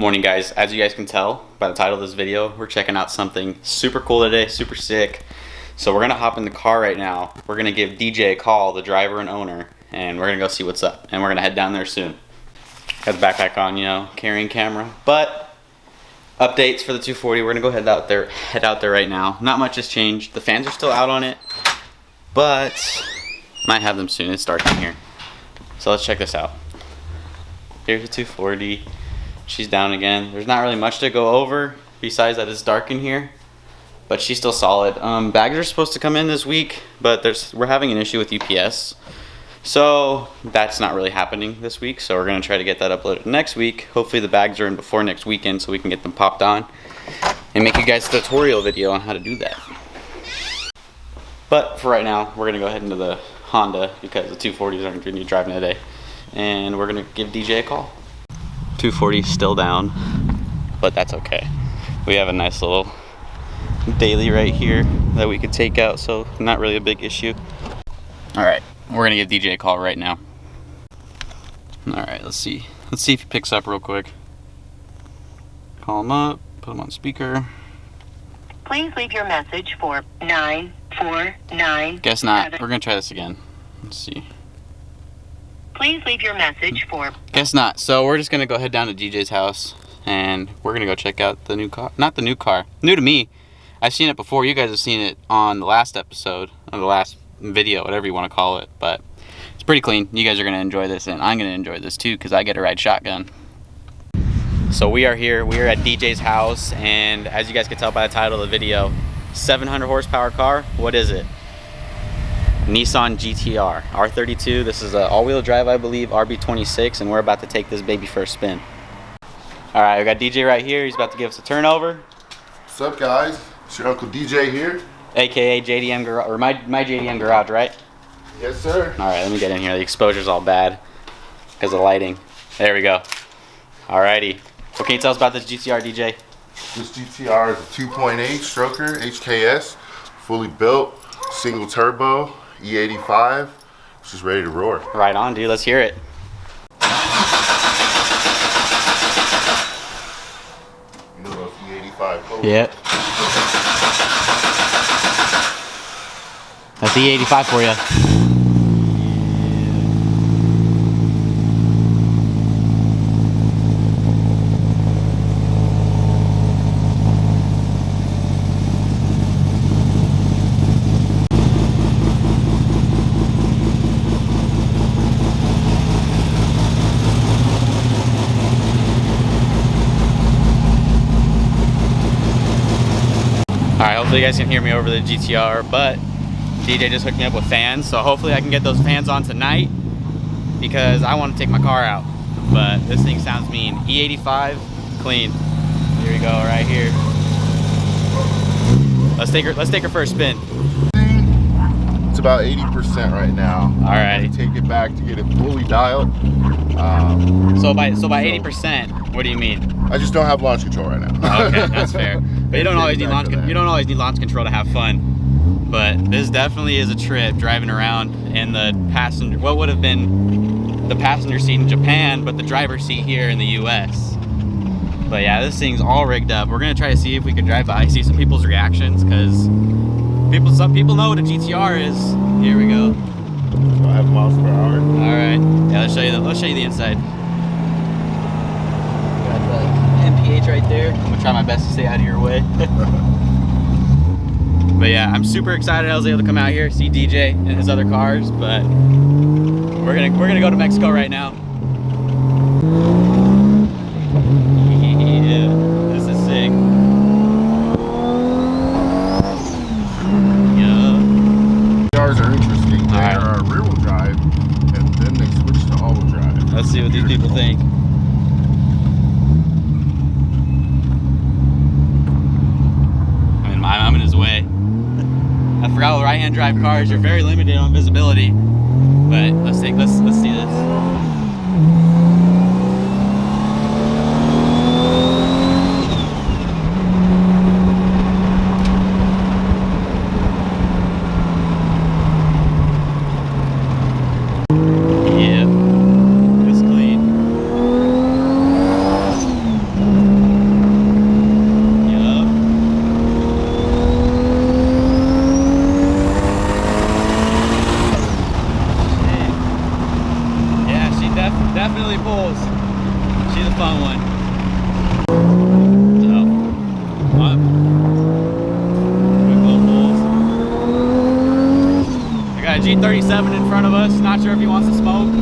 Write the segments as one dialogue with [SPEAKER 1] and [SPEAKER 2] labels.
[SPEAKER 1] Morning guys, as you guys can tell by the title of this video, we're checking out something super cool today, super sick. So we're gonna hop in the car right now. We're gonna give DJ a call, the driver and owner, and we're gonna go see what's up. And we're gonna head down there soon. Got the backpack on, you know, carrying camera. But updates for the 240, we're gonna go head out there right now. Not much has changed. The fans are still out on it, but might have them soon. It's dark in here. So let's check this out. Here's the 240. She's down again. There's not really much to go over besides that it's dark in here, but she's still solid. Bags are supposed to come in this week, but we're having an issue with UPS, so that's not really happening this week. So we're gonna try to get that uploaded next week. Hopefully the bags are in before next weekend so we can get them popped on and make you guys a tutorial video on how to do that. But for right now, we're gonna go ahead into the Honda because the 240s aren't gonna be driving today, and we're gonna give DJ a call. 240 still down, but that's okay. We have a nice little daily right here that we could take out, so not really a big issue. All right, we're gonna give DJ a call right now. All right, let's see if he picks up real quick. Call him up, put him on speaker.
[SPEAKER 2] Please leave your message for 949.
[SPEAKER 1] Guess not. We're gonna try this again. Let's see.
[SPEAKER 2] Please leave your message for...
[SPEAKER 1] Guess not. So we're just gonna go head down to DJ's house and we're gonna go check out the new car. Not the new car. New to me. I've seen it before. You guys have seen it on the last episode, or the last video, whatever you want to call it. But it's pretty clean. You guys are gonna enjoy this, and I'm gonna enjoy this too because I get to ride shotgun. So we are here. We are at DJ's house, and as you guys can tell by the title of the video, 700 horsepower car. What is it? Nissan GTR R32. This is an all-wheel drive, I believe, RB26, and we're about to take this baby for a spin. All right, we got DJ right here. He's about to give us a turnover.
[SPEAKER 3] What's up, guys? It's your Uncle DJ here,
[SPEAKER 1] AKA JDM Garage, or my JDM Garage, right?
[SPEAKER 3] Yes, sir.
[SPEAKER 1] All right, let me get in here. The exposure's all bad because of lighting. There we go. All righty. What can you tell us about this GTR, DJ?
[SPEAKER 3] This GTR is a 2.8 stroker HKS, fully built, single turbo, E85. It's just ready to roar.
[SPEAKER 1] Right on, dude. Let's hear it.
[SPEAKER 3] You know those E85 codes.
[SPEAKER 1] Yep. That's E85 for you. Alright, hopefully you guys can hear me over the GTR, but DJ just hooked me up with fans, so hopefully I can get those fans on tonight because I want to take my car out. But this thing sounds mean. E85, clean. Here we go, right here. Let's take her for a spin.
[SPEAKER 3] It's about 80% right now.
[SPEAKER 1] Alright.
[SPEAKER 3] Take it back to get it fully dialed.
[SPEAKER 1] So by 80%, what do you mean?
[SPEAKER 3] I just don't have launch control right now.
[SPEAKER 1] Okay, that's fair. But you don't always need launch control to have fun. But this definitely is a trip driving around in the passenger, what would have been the passenger seat in Japan, but the driver's seat here in the US. But yeah, this thing's all rigged up. We're gonna try to see if we can drive by, see some people's reactions, because some people know what a GTR is. Here we go.
[SPEAKER 3] 5 miles per hour.
[SPEAKER 1] All right. Yeah, let's show you the inside. Got the MPH right there. I'm gonna try my best to stay out of your way. But yeah, I'm super excited I was able to come out here, see DJ and his other cars, but we're gonna go to Mexico right now. Yeah, this is sick. Yeah.
[SPEAKER 3] Cars are interesting. They are rear-wheel drive, and then they switch to all-wheel drive.
[SPEAKER 1] Let's see what these people think. I'm in his way. I forgot with right-hand drive cars, you're very limited on visibility. But let's see this. Yep. It's clean. the fun one. So, quick little pulls. I got a G37 in front of us. Not sure if he wants to smoke.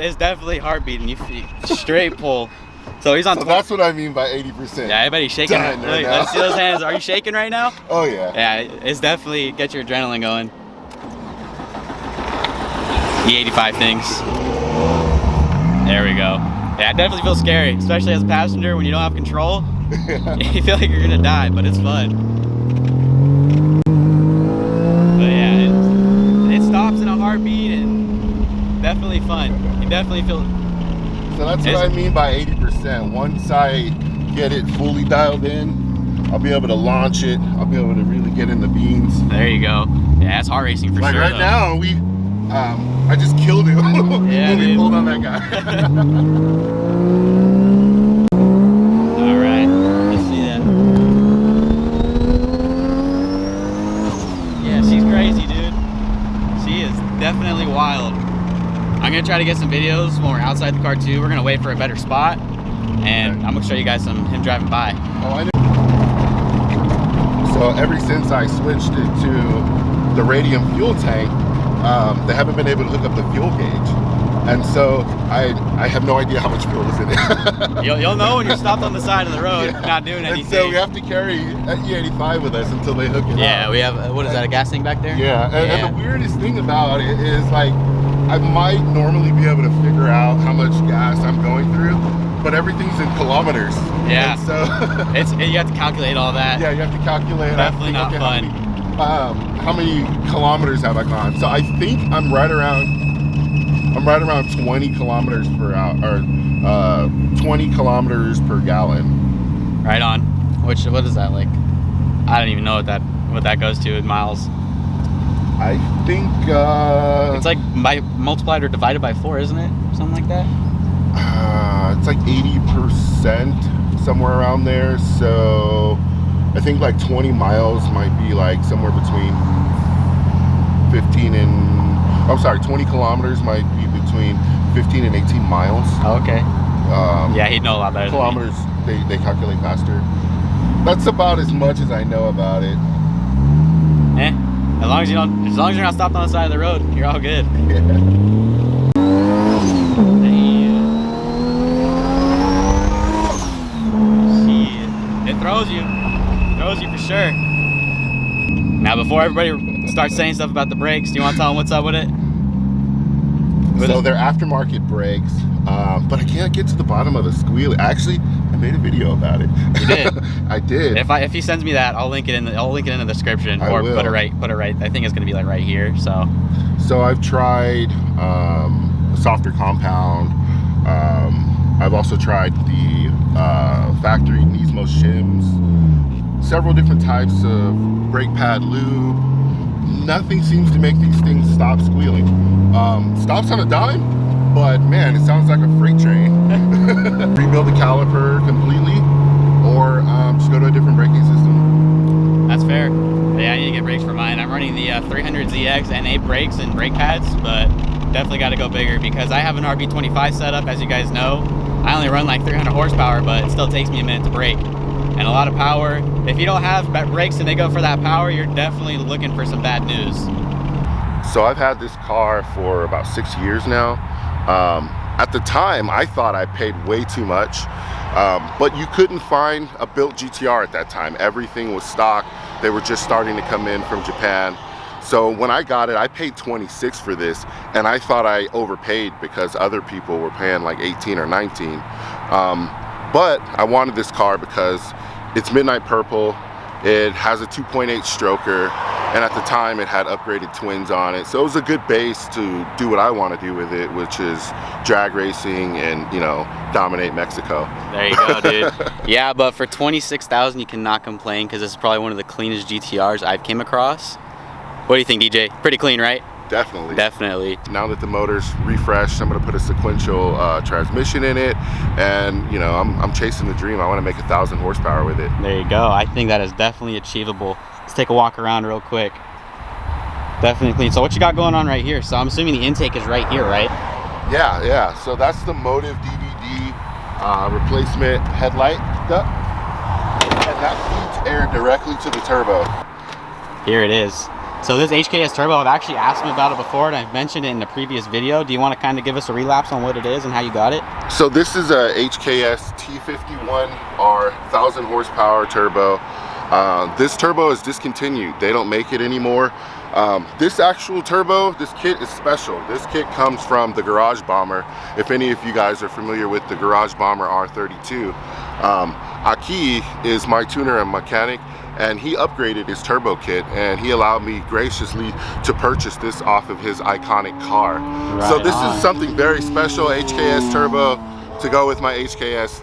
[SPEAKER 1] It's definitely heart beating. You straight pull. So he's on.
[SPEAKER 3] So that's what I mean by 80%.
[SPEAKER 1] Yeah, I bet he's shaking.
[SPEAKER 3] Right
[SPEAKER 1] Look,
[SPEAKER 3] now.
[SPEAKER 1] let's see those hands. Are you shaking right now?
[SPEAKER 3] Oh yeah.
[SPEAKER 1] Yeah, it's definitely get your adrenaline going. E85 things. There we go. Yeah, it definitely feels scary, especially as a passenger when you don't have control. You feel like you're gonna die, but it's fun. But yeah, it stops in a heartbeat and definitely fun. You definitely feel.
[SPEAKER 3] So that's what I mean by 80%. Once I get it fully dialed in, I'll be able to launch it. I'll be able to really get in the beans.
[SPEAKER 1] There you go. Yeah, it's heart racing for
[SPEAKER 3] like
[SPEAKER 1] sure.
[SPEAKER 3] Like right
[SPEAKER 1] though.
[SPEAKER 3] now, I just killed him when we pulled on that guy.
[SPEAKER 1] All right, let's see that. Yeah, she's crazy, dude. She is definitely wild. I'm gonna try to get some videos when we're outside the car too. We're gonna wait for a better spot, and I'm gonna show you guys him driving by.
[SPEAKER 3] Oh, I know. So ever since I switched it to the radium fuel tank, they haven't been able to hook up the fuel gauge, and so I have no idea how much fuel is in it.
[SPEAKER 1] You'll know when you're stopped on the side of the road, not doing anything.
[SPEAKER 3] And so we have to carry an E85 with us until they hook it up.
[SPEAKER 1] Yeah, we have. What is that? A gas tank back there?
[SPEAKER 3] Yeah, and the weirdest thing about it is like, I might normally be able to figure out how much gas I'm going through, but everything's in kilometers.
[SPEAKER 1] Yeah.
[SPEAKER 3] And so
[SPEAKER 1] you have to calculate all that.
[SPEAKER 3] Yeah, you have to calculate.
[SPEAKER 1] Definitely not fun.
[SPEAKER 3] How many kilometers have I gone? So I think I'm right around 20 kilometers per hour, or 20 kilometers per gallon.
[SPEAKER 1] Right on. What is that like? I don't even know what that goes to in miles.
[SPEAKER 3] I think
[SPEAKER 1] it's like multiplied or divided by 4, isn't it? Something like that.
[SPEAKER 3] It's like 80%, somewhere around there. So I think like 20 miles might be like somewhere between 20 kilometers might be between 15 and 18 miles.
[SPEAKER 1] Oh, okay. Yeah, he'd know a lot better.
[SPEAKER 3] Kilometers, they calculate faster. That's about as much as I know about it.
[SPEAKER 1] As long as you're not stopped on the side of the road, you're all good.
[SPEAKER 3] Yeah.
[SPEAKER 1] It throws you for sure. Now, before everybody starts saying stuff about the brakes, do you want to tell them what's up with it?
[SPEAKER 3] So they're aftermarket brakes, but I can't get to the bottom of the squeal. Actually, I made a video about it.
[SPEAKER 1] You did?
[SPEAKER 3] I did.
[SPEAKER 1] If he sends me that, I'll link it in the description, or put it right. I think it's gonna be like right here. So
[SPEAKER 3] I've tried softer compound. I've also tried the factory Nismo shims. Several different types of brake pad lube. Nothing seems to make these things stop squealing. Stops on a dime, but man, it sounds like a freight train. Rebuild the caliper completely, or just go to a different braking system.
[SPEAKER 1] That's fair. Yeah, I need to get brakes for mine. I'm running the 300ZX NA brakes and brake pads, but definitely got to go bigger because I have an RB25 setup, as you guys know. I only run like 300 horsepower, but it still takes me a minute to brake. And a lot of power. If you don't have brakes and they go for that power, you're definitely looking for some bad news.
[SPEAKER 3] So I've had this car for about 6 years now. At the time, I thought I paid way too much, but you couldn't find a built GTR at that time. Everything was stock. They were just starting to come in from Japan. So when I got it, I paid 26 for this, and I thought I overpaid because other people were paying like 18 or 19. But I wanted this car because it's midnight purple. It has a 2.8 stroker, and at the time it had upgraded twins on it. So it was a good base to do what I want to do with it, which is drag racing and, you know, dominate Mexico.
[SPEAKER 1] There you go, dude. Yeah, but for 26,000, you cannot complain because this is probably one of the cleanest GTRs I've came across. What do you think, DJ? Pretty clean, right?
[SPEAKER 3] Definitely.
[SPEAKER 1] Definitely.
[SPEAKER 3] Now that the motor's refreshed, I'm gonna put a sequential transmission in it, and you know, I'm chasing the dream. I want to make 1,000 horsepower with it.
[SPEAKER 1] There you go. I think that is definitely achievable. Let's take a walk around real quick. Definitely clean. So what you got going on right here? So I'm assuming the intake is right here, right?
[SPEAKER 3] Yeah. So that's the Motive DVD replacement headlight duct, and that feeds air directly to the turbo.
[SPEAKER 1] Here it is. So this HKS turbo, I've actually asked him about it before, and I've mentioned it in the previous video. Do you want to kind of give us a relapse on what it is and how you got it?
[SPEAKER 3] So this is a HKS T51R 1,000 horsepower turbo. This turbo is discontinued. They don't make it anymore. This actual turbo, this kit is special. This kit comes from the Garage Bomber. If any of you guys are familiar with the Garage Bomber R32, Aki is my tuner and mechanic, and he upgraded his turbo kit, and he allowed me graciously to purchase this off of his iconic car.
[SPEAKER 1] Right
[SPEAKER 3] so this
[SPEAKER 1] on.
[SPEAKER 3] is something very special, HKS turbo, to go with my HKS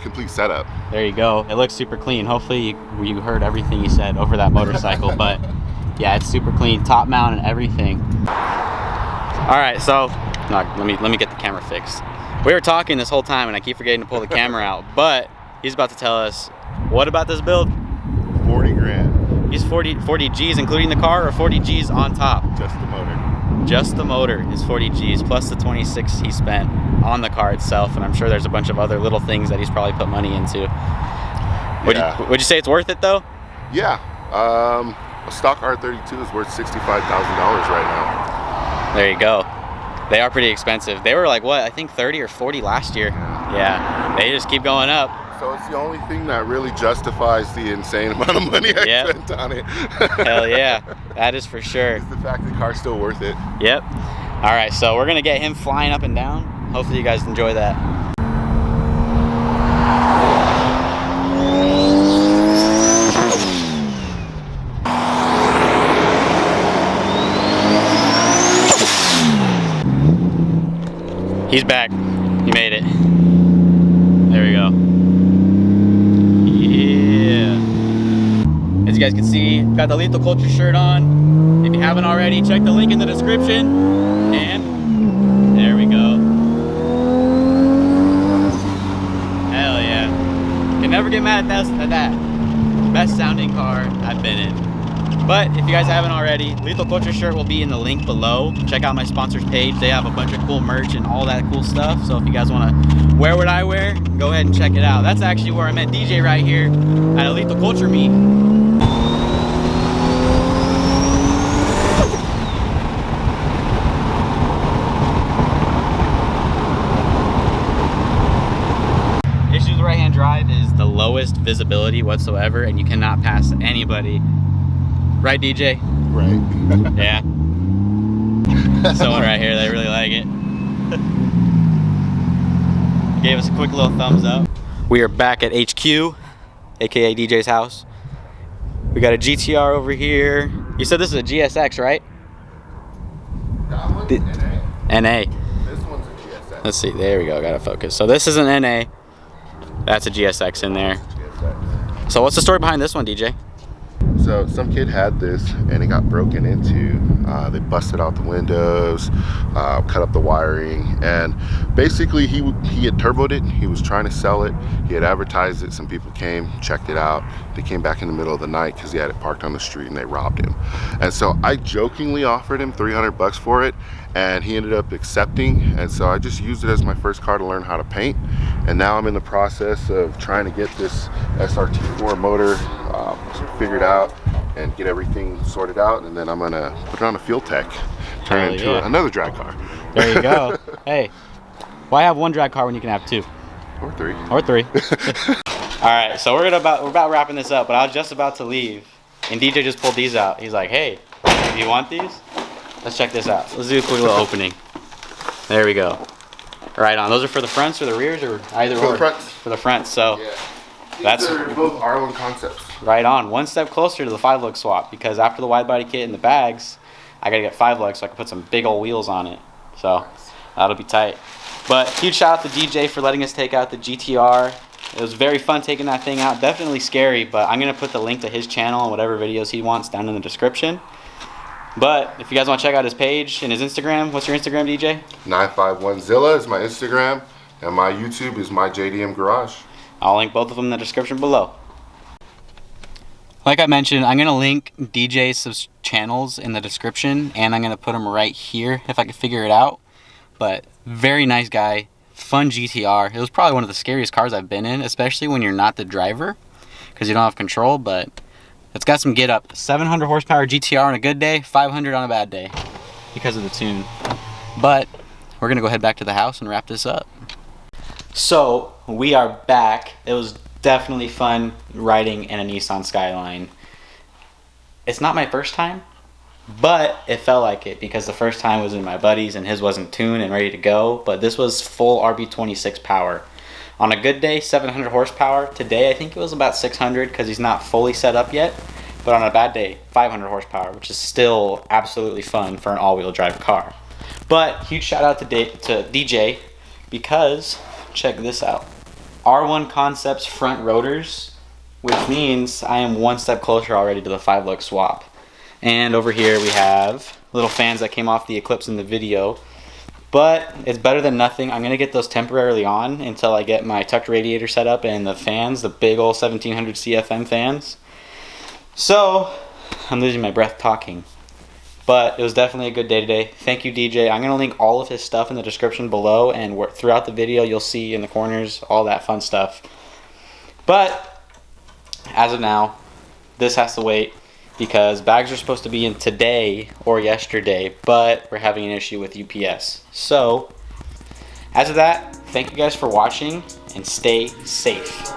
[SPEAKER 3] complete setup.
[SPEAKER 1] There you go. It looks super clean. Hopefully you heard everything he said over that motorcycle, but yeah, it's super clean, top mount and everything. All right, so let me get the camera fixed. We were talking this whole time, and I keep forgetting to pull the camera out, but he's about to tell us what about this build.
[SPEAKER 3] 40 grand.
[SPEAKER 1] He's 40 G's, including the car, or 40 G's on top?
[SPEAKER 3] Just the motor.
[SPEAKER 1] Just the motor is 40 G's plus the 26 he spent on the car itself, and I'm sure there's a bunch of other little things that he's probably put money into. Would you say it's worth it though?
[SPEAKER 3] Yeah. A stock R32 is worth $65,000 right now.
[SPEAKER 1] There you go. They are pretty expensive. They were like, what, I think 30 or 40 last year. Yeah, they just keep going up.
[SPEAKER 3] So it's the only thing that really justifies the insane amount of money I spent on it.
[SPEAKER 1] Hell yeah, that is for sure.
[SPEAKER 3] It's the fact the car's still worth it.
[SPEAKER 1] Yep. All right, so we're gonna get him flying up and down. Hopefully you guys enjoy that. He's back. He made it. There we go. Yeah. As you guys can see, got the Lethal Culture shirt on. If you haven't already, check the link in the description. And there we go. Hell yeah. Can never get mad at that. Best sounding car I've been in. But if you guys haven't already, Lethal Culture shirt will be in the link below. Check out my sponsors page. They have a bunch of cool merch and all that cool stuff. So if you guys want to wear what I wear, go ahead and check it out. That's actually where I met DJ, right here at a Lethal Culture meet. Issue with right-hand drive is the lowest visibility whatsoever, and you cannot pass anybody. Right, DJ?
[SPEAKER 3] Right.
[SPEAKER 1] Yeah. Someone right here, they really like it. Gave us a quick little thumbs up. We are back at HQ, aka DJ's house. We got a GTR over here. You said this is a GSX, right?
[SPEAKER 3] That one's NA.
[SPEAKER 1] NA.
[SPEAKER 3] This one's a GSX.
[SPEAKER 1] Let's see, there we go, gotta focus. So this is an NA. That's a GSX in there.
[SPEAKER 3] GSX.
[SPEAKER 1] So what's the story behind this one, DJ?
[SPEAKER 3] So some kid had this and it got broken into. They busted out the windows, cut up the wiring, and basically he had turboed it. He was trying to sell it. He had advertised it. Some people came, checked it out. They came back in the middle of the night because he had it parked on the street and they robbed him. And so I jokingly offered him $300 for it, and he ended up accepting. And so I just used it as my first car to learn how to paint. And now I'm in the process of trying to get this SRT4 motor figured out and get everything sorted out, and then I'm gonna put it on a Fuel Tech, turn it into another drag car.
[SPEAKER 1] There you go. Hey, why have one drag car when you can have two?
[SPEAKER 3] Or three.
[SPEAKER 1] Or three. All right, so we're about wrapping this up, but I was just about to leave, and DJ just pulled these out. He's like, hey, do you want these? Let's check this out. Let's do a quick little opening. There we go. Right on. Those are for the fronts or the rears, or either
[SPEAKER 3] For
[SPEAKER 1] or?
[SPEAKER 3] the fronts.
[SPEAKER 1] For the fronts. So
[SPEAKER 3] Yeah.
[SPEAKER 1] That's
[SPEAKER 3] They're both Arlen concepts.
[SPEAKER 1] right on. One step closer to the 5-lug swap, because after the wide body kit and the bags, I gotta get 5-lugs so I can put some big old wheels on it. So that'll be tight. But huge shout out to DJ for letting us take out the GTR. It was very fun taking that thing out. Definitely scary, but I'm gonna put the link to his channel and whatever videos he wants down in the description. But if you guys want to check out his page and his Instagram, what's your Instagram, DJ?
[SPEAKER 3] 951zilla is my Instagram, and my YouTube is my JDM Garage.
[SPEAKER 1] I'll link both of them in the description below. Like I mentioned, I'm going to link DJ's channels in the description, and I'm going to put them right here if I can figure it out. But very nice guy, fun GTR. It was probably one of the scariest cars I've been in, especially when you're not the driver, because you don't have control, but it's got some get up. 700 horsepower GTR on a good day, 500 on a bad day because of the tune. But we're going to go head back to the house and wrap this up. So we are back. It was definitely fun riding in a Nissan Skyline. It's not my first time, but it felt like it because the first time was in my buddy's and his wasn't tuned and ready to go. But this was full RB26 power. On a good day, 700 horsepower. Today, I think it was about 600 because he's not fully set up yet. But on a bad day, 500 horsepower, which is still absolutely fun for an all-wheel drive car. But huge shout out to DJ because check this out. R1 Concepts front rotors, which means I am one step closer already to the 5-lug swap. And over here we have little fans that came off the Eclipse in the video. But it's better than nothing. I'm going to get those temporarily on until I get my tucked radiator set up and the fans, the big old 1700 CFM fans. So, I'm losing my breath talking. But it was definitely a good day today. Thank you, DJ. I'm going to link all of his stuff in the description below, and throughout the video you'll see in the corners all that fun stuff. But, as of now, this has to wait because bags are supposed to be in today or yesterday, but we're having an issue with UPS. So, as of that, thank you guys for watching and stay safe.